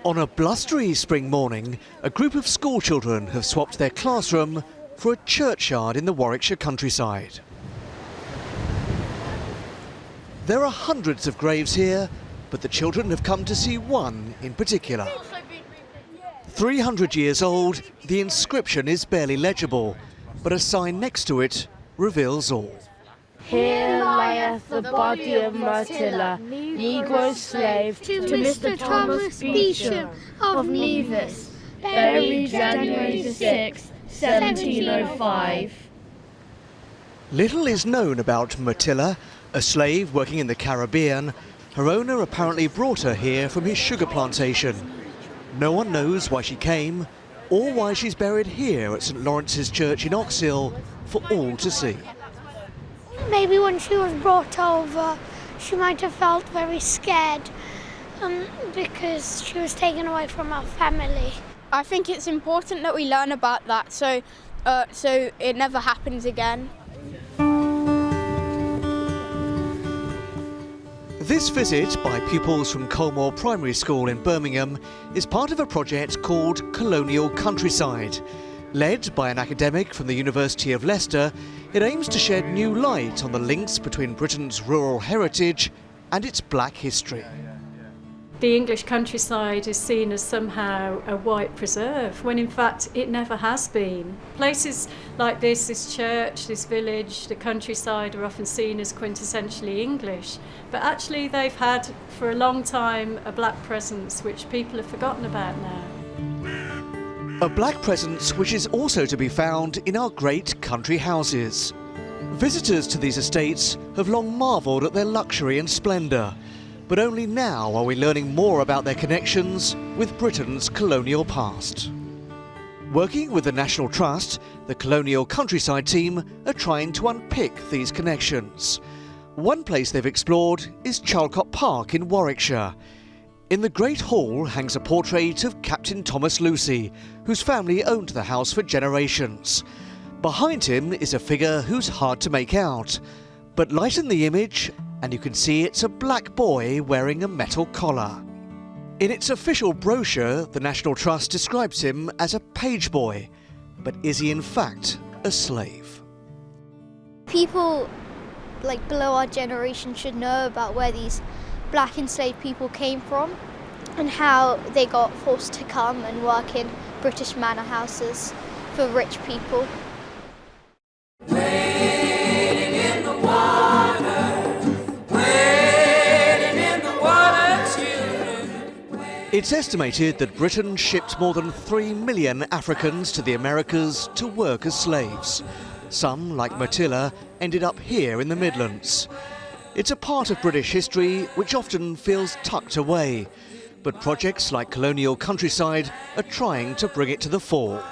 On a blustery spring morning, a group of schoolchildren have swapped their classroom for a churchyard in the Warwickshire countryside. There are hundreds of graves here, but the children have come to see one in particular. 300 years old, the inscription is barely legible, but a sign next to it reveals all. Here lieth the body of Martilla, Negro slave to Mr. Thomas Beecham of Nevis, buried January 6, 1705. Little is known about Martilla, a slave working in the Caribbean. Her owner apparently brought her here from his sugar plantation. No one knows why she came or why she's buried here at St Lawrence's Church in Oxhill for all to see. Maybe when she was brought over, she might have felt very scared because she was taken away from her family. I think it's important that we learn about that so it never happens again. This visit by pupils from Colonial Primary School in Birmingham is part of a project called Colonial Countryside. Led by an academic from the University of Leicester, it aims to shed new light on the links between Britain's rural heritage and its black history. The English countryside is seen as somehow a white preserve, when in fact it never has been. Places like this church, this village, the countryside are often seen as quintessentially English, but actually they've had for a long time a black presence which people have forgotten about now. A black presence which is also to be found in our great country houses. Visitors to these estates have long marvelled at their luxury and splendour, but only now are we learning more about their connections with Britain's colonial past. Working with the National Trust, the Colonial Countryside team are trying to unpick these connections. One place they've explored is Charlecot Park in Warwickshire. In the Great Hall hangs a portrait of Captain Thomas Lucy, whose family owned the house for generations. Behind him is a figure who's hard to make out, but lighten the image and you can see it's a black boy wearing a metal collar. In its official brochure, the National Trust describes him as a page boy, but is he in fact a slave? People below our generation should know about where these black enslaved people came from and how they got forced to come and work in British manor houses for rich people. Wading in the water, wading in the water, children. It's estimated that Britain shipped more than 3 million Africans to the Americas to work as slaves. Some, like Martilla, ended up here in the Midlands. It's a part of British history which often feels tucked away, but projects like Colonial Countryside are trying to bring it to the fore.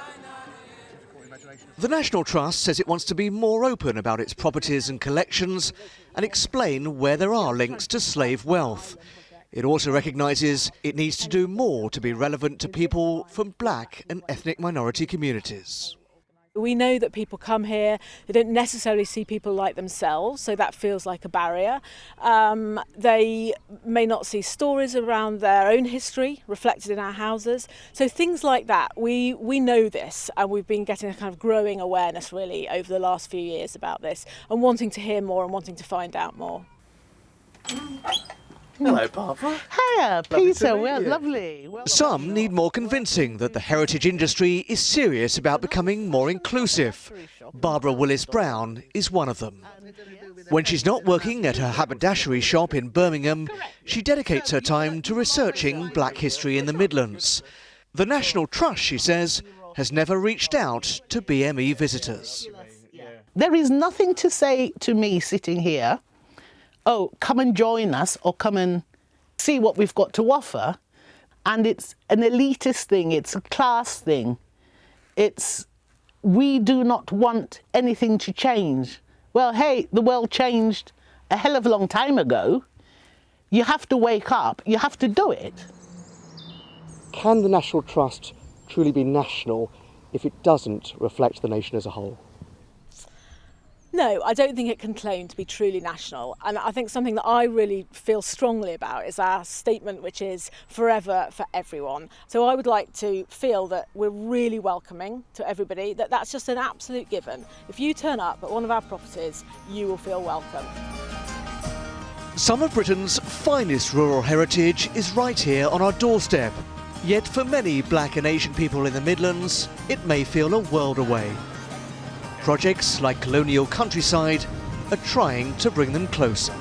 The National Trust says it wants to be more open about its properties and collections and explain where there are links to slave wealth. It also recognises it needs to do more to be relevant to people from black and ethnic minority communities. We know that people come here, they don't necessarily see people like themselves, so that feels like a barrier. They may not see stories around their own history reflected in our houses. So things like that, we know this, and we've been getting a kind of growing awareness really over the last few years about this, and wanting to hear more and wanting to find out more. Hello, Barbara. Hiya, Peter. Well, lovely. Some need more convincing that the heritage industry is serious about becoming more inclusive. Barbara Willis-Brown is one of them. When she's not working at her haberdashery shop in Birmingham, she dedicates her time to researching black history in the Midlands. The National Trust, she says, has never reached out to BME visitors. There is nothing to say to me sitting here, oh, come and join us or come and see what we've got to offer. And it's an elitist thing, it's a class thing. We do not want anything to change. Well, hey, the world changed a hell of a long time ago. You have to wake up, you have to do it. Can the National Trust truly be national if it doesn't reflect the nation as a whole? No, I don't think it can claim to be truly national. And I think something that I really feel strongly about is our statement, which is forever for everyone. So I would like to feel that we're really welcoming to everybody, that that's just an absolute given. If you turn up at one of our properties, you will feel welcome. Some of Britain's finest rural heritage is right here on our doorstep. Yet for many Black and Asian people in the Midlands, it may feel a world away. Projects like Colonial Countryside are trying to bring them closer.